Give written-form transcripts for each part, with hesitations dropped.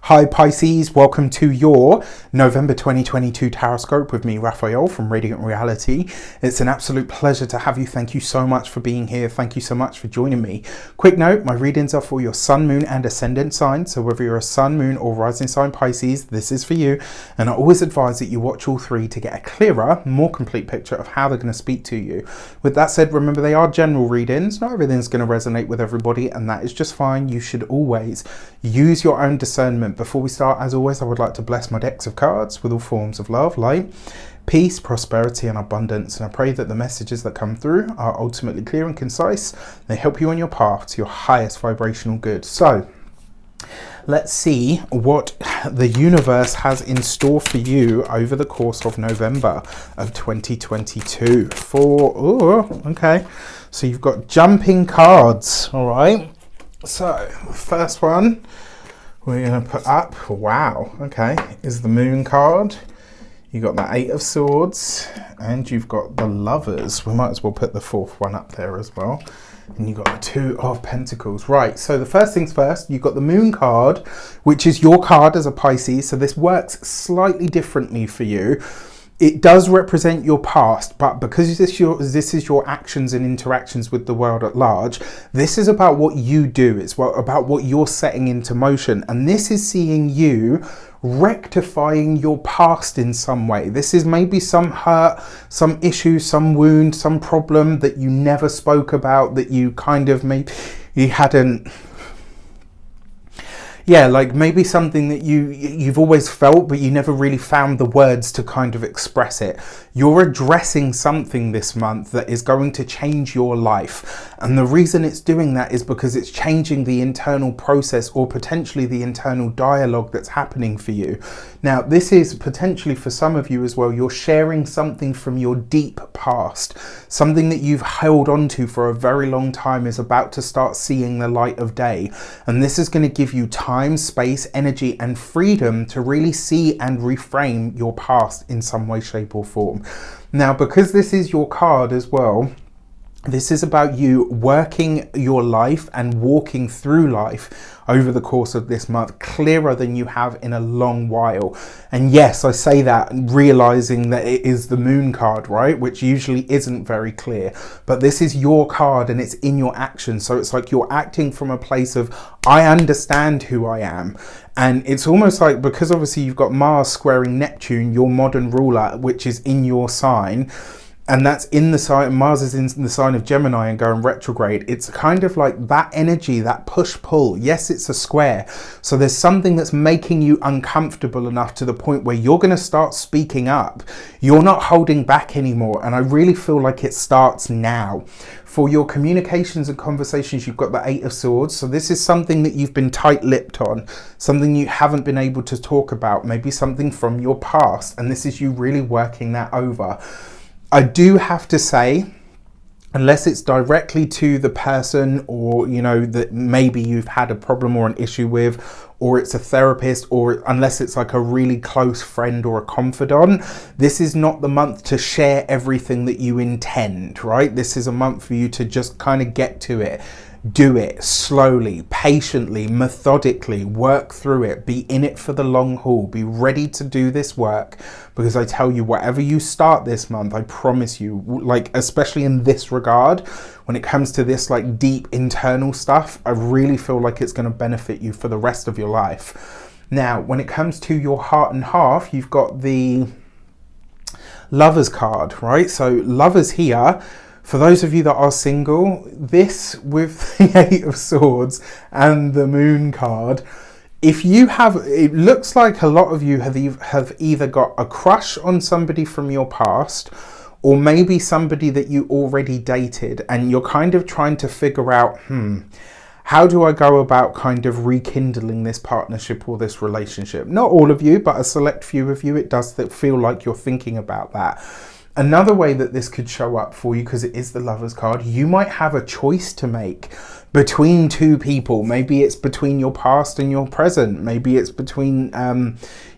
Hi Pisces, welcome to your November 2022 Taroscope with me, Raphael from Reydiant Reality. It's an absolute pleasure to have you. Thank you so much for being here. Thank you so much for joining me. Quick note, my readings are for your sun, moon and ascendant sign. So whether you're a sun, moon or rising sign Pisces, this is for you. And I always advise that you watch all three to get a clearer, more complete picture of how they're going to speak to you. With that said, remember they are general readings. Not everything's going to resonate with everybody, and that is just fine. You should always use your own discernment. Before we start, as always, I would like to bless my decks of cards with all forms of love, light, peace, prosperity and abundance. And I pray that the messages that come through are ultimately clear and concise. They help you on your path to your highest vibrational good. So let's see what the universe has in store for you over the course of November of 2022. Okay. So you've got jumping cards. All right. So first one we're going to put up, wow, okay, is the Moon card. You got the Eight of Swords and you've got the Lovers. We might as well put the fourth one up there as well. And you've got the Two of Pentacles. Right, so the first things first, you've got the Moon card, which is your card as a Pisces. So this works slightly differently for you. It does represent your past, but because this is your actions and interactions with the world at large, this is about what you do. It's about what you're setting into motion. And this is seeing you rectifying your past in some way. This is maybe some hurt, some issue, some wound, some problem that you never spoke about, that you kind of maybe you hadn't... Yeah, like maybe something that you've always felt, but you never really found the words to kind of express it. You're addressing something this month that is going to change your life. And the reason it's doing that is because it's changing the internal process or potentially the internal dialogue that's happening for you. Now, this is potentially for some of you as well. You're sharing something from your deep past. Something that you've held on to for a very long time is about to start seeing the light of day. And this is going to give you time, space, energy and freedom to really see and reframe your past in some way, shape or form. Now, because this is your card as well, this is about you working your life and walking through life over the course of this month clearer than you have in a long while. And yes, I say that realizing that it is the Moon card, right? Which usually isn't very clear, but this is your card and it's in your action. So it's like you're acting from a place of, I understand who I am. And it's almost like, because obviously you've got Mars squaring Neptune, your modern ruler, which is in your sign, and that's in the sign, Mars is in the sign of Gemini and going retrograde. It's kind of like that energy, that push-pull. Yes, it's a square. So there's something that's making you uncomfortable enough to the point where you're going to start speaking up. You're not holding back anymore. And I really feel like it starts now. For your communications and conversations, you've got the Eight of Swords. So this is something that you've been tight-lipped on, something you haven't been able to talk about, maybe something from your past. And this is you really working that over. I do have to say, unless it's directly to the person or, you know, that maybe you've had a problem or an issue with, or it's a therapist, or unless it's like a really close friend or a confidant, this is not the month to share everything that you intend, right? This is a month for you to just kind of get to it. Do it slowly, patiently, methodically, work through it, be in it for the long haul, be ready to do this work, because I tell you, whatever you start this month, I promise you, like, especially in this regard, when it comes to this like deep internal stuff, I really feel like it's going to benefit you for the rest of your life. Now, when it comes to your heart and half, you've got the Lovers card, right? So Lovers here, for those of you that are single, this with the Eight of Swords and the Moon card, if you have, it looks like a lot of you have either got a crush on somebody from your past, or maybe somebody that you already dated, and you're kind of trying to figure out, how do I go about kind of rekindling this partnership or this relationship? Not all of you, but a select few of you, it does feel like you're thinking about that. Another way that this could show up for you, because it is the Lovers card, you might have a choice to make between two people. Maybe it's between your past and your present. Maybe it's between,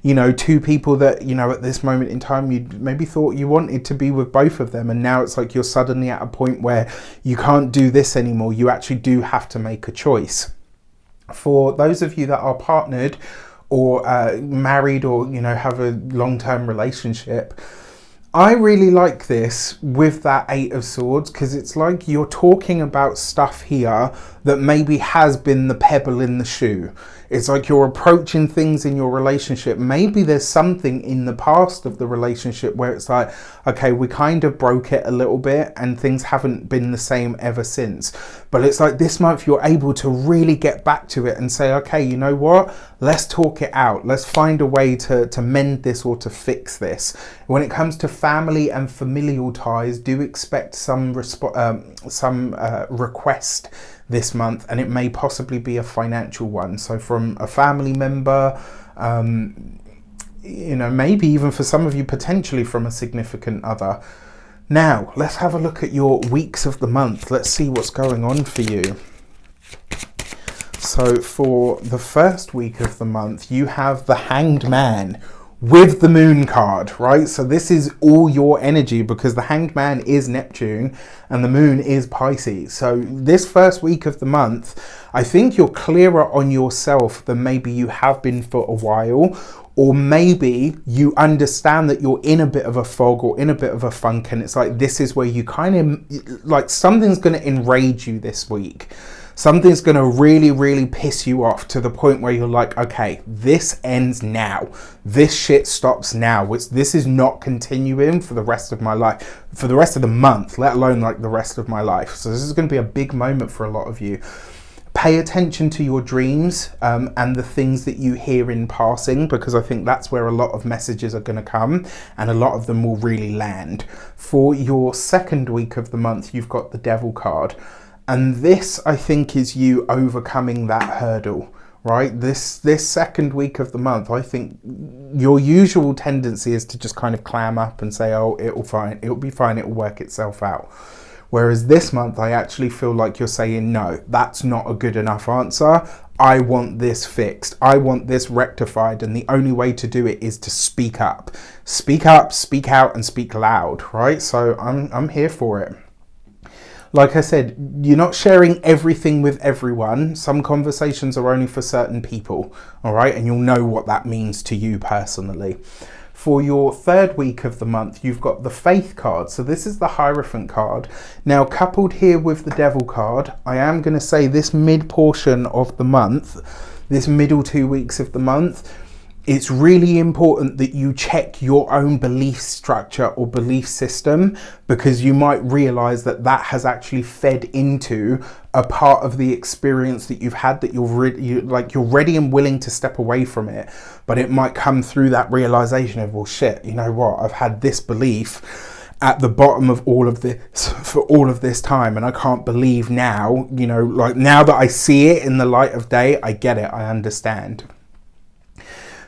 you know, two people that, you know, at this moment in time, you maybe thought you wanted to be with both of them. And now it's like you're suddenly at a point where you can't do this anymore. You actually do have to make a choice. For those of you that are partnered, or married, or, you know, have a long-term relationship. I really like this with that Eight of Swords, because it's like you're talking about stuff here that maybe has been the pebble in the shoe. It's like you're approaching things in your relationship. Maybe there's something in the past of the relationship where it's like, okay, we kind of broke it a little bit and things haven't been the same ever since. But it's like this month you're able to really get back to it and say, okay, you know what? Let's talk it out. Let's find a way to mend this or to fix this. When it comes to family and familial ties, do expect some request this month, and it may possibly be a financial one. So from a family member, you know, maybe even for some of you, potentially from a significant other. Now, let's have a look at your weeks of the month. Let's see what's going on for you. So for the first week of the month, you have the Hanged Man with the Moon card, right? So this is all your energy, because the Hanged Man is Neptune and the Moon is Pisces. So this first week of the month, I think you're clearer on yourself than maybe you have been for a while, or maybe you understand that you're in a bit of a fog or in a bit of a funk, and it's like this is where you kind of, like, something's going to enrage you this week. Something's going to really, really piss you off to the point where you're like, okay, this ends now. This shit stops now. This is not continuing for the rest of my life, for the rest of the month, let alone like the rest of my life. So this is going to be a big moment for a lot of you. Pay attention to your dreams and the things that you hear in passing, because I think that's where a lot of messages are going to come, and a lot of them will really land. For your second week of the month, you've got the Devil card. And this, I think, is you overcoming that hurdle, right? This second week of the month, I think your usual tendency is to just kind of clam up and say, oh, it'll be fine, it'll work itself out. Whereas this month, I actually feel like you're saying, no, that's not a good enough answer. I want this fixed. I want this rectified. And the only way to do it is to speak up. Speak up, speak out, and speak loud, right? So I'm here for it. Like I said, you're not sharing everything with everyone. Some conversations are only for certain people, all right? And you'll know what that means to you personally. For your third week of the month, you've got the Faith card. So this is the Hierophant card. Now, coupled here with the Devil card, I am going to say this mid portion of the month, this middle 2 weeks of the month, it's really important that you check your own belief structure or belief system, because you might realize that that has actually fed into a part of the experience that you've had, that you're ready and willing to step away from it. But it might come through that realization of, well, shit, you know what? I've had this belief at the bottom of all of this for all of this time, and I can't believe now, you know, like now that I see it in the light of day, I get it, I understand.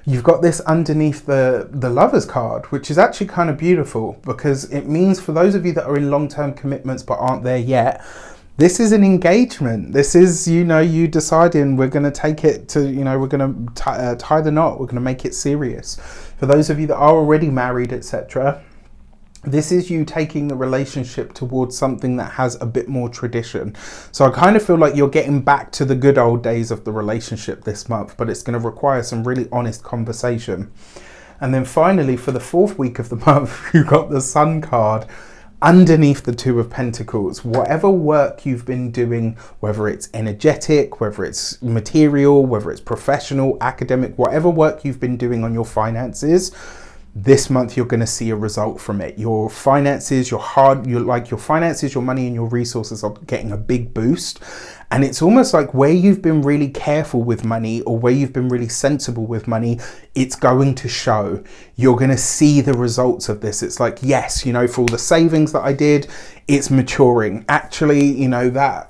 You've got this underneath the Lovers card, which is actually kind of beautiful, because it means for those of you that are in long-term commitments but aren't there yet, this is an engagement. This is, you know, you deciding we're going to take it to, you know, we're going to tie the knot, we're going to make it serious. For those of you that are already married, etc., this is you taking the relationship towards something that has a bit more tradition. So I kind of feel like you're getting back to the good old days of the relationship this month, but it's going to require some really honest conversation. And then finally, for the fourth week of the month, you've got the Sun card underneath the Two of Pentacles. Whatever work you've been doing, whether it's energetic, whether it's material, whether it's professional, academic, whatever work you've been doing on your finances, this month you're going to see a result from it. Your finances, your finances, your money and your resources are getting a big boost. And it's almost like where you've been really careful with money, or where you've been really sensible with money, it's going to show. You're going to see the results of this. It's like, yes, you know, for all the savings that I did, it's maturing. Actually, you know, that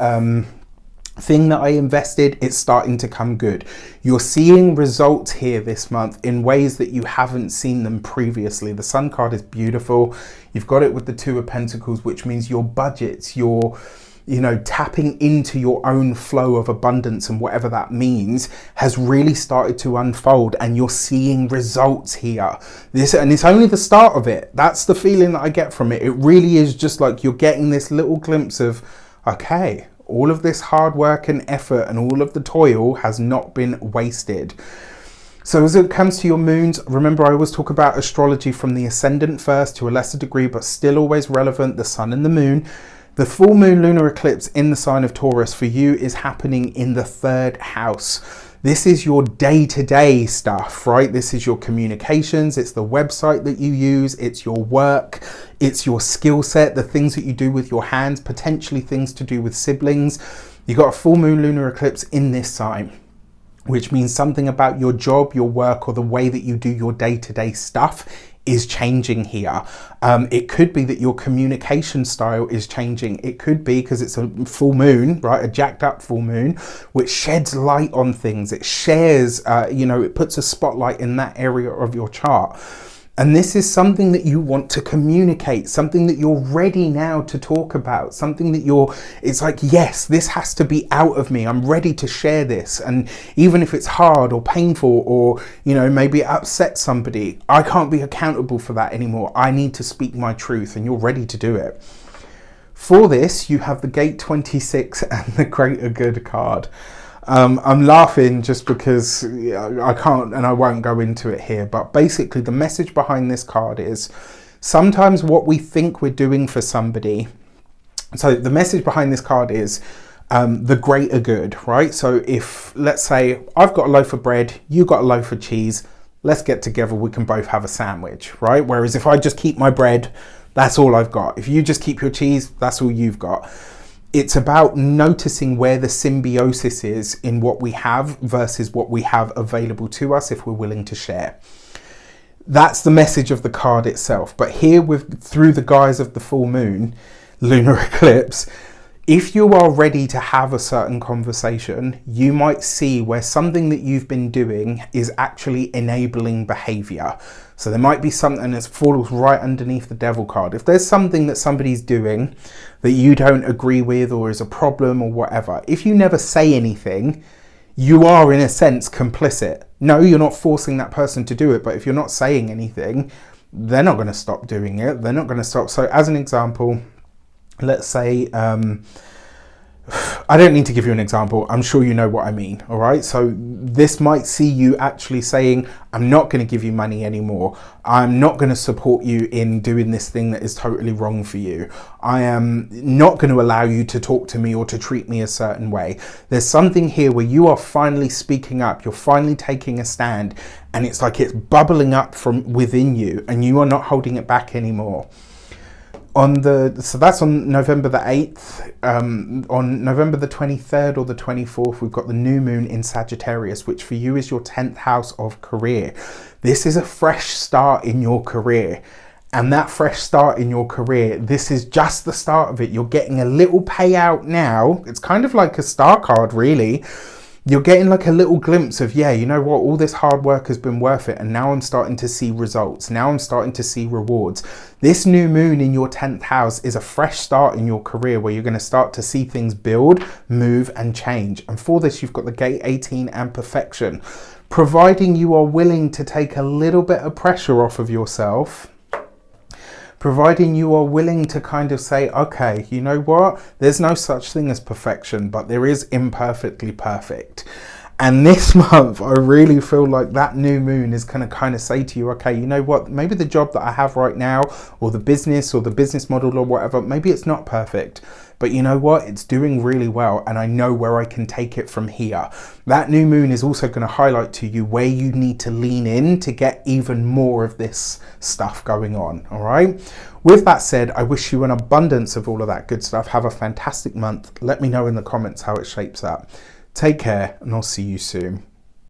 thing that I invested, it's starting to come good. You're seeing results here this month in ways that you haven't seen them previously. The Sun card is beautiful. You've got it with the Two of Pentacles, which means your budgets, your, you know, tapping into your own flow of abundance, and whatever that means, has really started to unfold, and you're seeing results here. And it's only the start of it. That's the feeling that I get from it. It really is just like you're getting this little glimpse of, okay, all of this hard work and effort and all of the toil has not been wasted. So as it comes to your moons, remember I always talk about astrology from the ascendant first, to a lesser degree, but still always relevant, the sun and the moon. The full moon lunar eclipse in the sign of Taurus for you is happening in the 3rd house. This is your day-to-day stuff, right? This is your communications, it's the website that you use, it's your work, it's your skill set, the things that you do with your hands, potentially things to do with siblings. You got a full moon lunar eclipse in this sign, which means something about your job, your work, or the way that you do your day-to-day stuff is changing here. It could be that your communication style is changing. It could be because it's a full moon, right? A jacked up full moon, which sheds light on things. It shares, it puts a spotlight in that area of your chart. And this is something that you want to communicate, something that you're ready now to talk about, something that it's like, yes, this has to be out of me. I'm ready to share this. And even if it's hard or painful or, maybe it upsets somebody, I can't be accountable for that anymore. I need to speak my truth, and you're ready to do it. For this, you have the Gate 26 and the Greater Good card. I'm laughing just because I can't and I won't go into it here, but basically the message behind this card is sometimes what we think we're doing for somebody. So the message behind this card is the greater good, right? So if, let's say, I've got a loaf of bread, you got a loaf of cheese, let's get together, we can both have a sandwich, right? Whereas if I just keep my bread, that's all I've got. If you just keep your cheese, that's all you've got. It's about noticing where the symbiosis is in what we have versus what we have available to us if we're willing to share. That's the message of the card itself. But here, through the guise of the full moon lunar eclipse, if you are ready to have a certain conversation, you might see where something that you've been doing is actually enabling behavior. So there might be something that falls right underneath the devil card. If there's something that somebody's doing that you don't agree with or is a problem or whatever, if you never say anything, you are in a sense complicit. No, you're not forcing that person to do it, but if you're not saying anything, they're not going to stop doing it. They're not going to stop. So as an example, let's say, I don't need to give you an example. I'm sure you know what I mean. All right. So this might see you actually saying, I'm not going to give you money anymore. I'm not going to support you in doing this thing that is totally wrong for you. I am not going to allow you to talk to me or to treat me a certain way. There's something here where you are finally speaking up. You're finally taking a stand, and it's like it's bubbling up from within you and you are not holding it back anymore. So that's on November the 8th. On November the 23rd or the 24th, we've got the new moon in Sagittarius, which for you is your 10th house of career. This is a fresh start in your career. And that fresh start in your career, this is just the start of it. You're getting a little payout now. It's kind of like a star card, really. You're getting like a little glimpse of, yeah, you know what, all this hard work has been worth it. And now I'm starting to see results. Now I'm starting to see rewards. This new moon in your 10th house is a fresh start in your career where you're going to start to see things build, move and change. And for this, you've got the Gate 18 and perfection. Providing you are willing to take a little bit of pressure off of yourself, providing you are willing to kind of say, okay, you know what? There's no such thing as perfection, but there is imperfectly perfect. And this month, I really feel like that new moon is going to kind of say to you, okay, you know what? Maybe the job that I have right now, or the business model or whatever, maybe it's not perfect. But you know what? It's doing really well, and I know where I can take it from here. That new moon is also going to highlight to you where you need to lean in to get even more of this stuff going on. All right. With that said, I wish you an abundance of all of that good stuff. Have a fantastic month. Let me know in the comments how it shapes up. Take care, and I'll see you soon.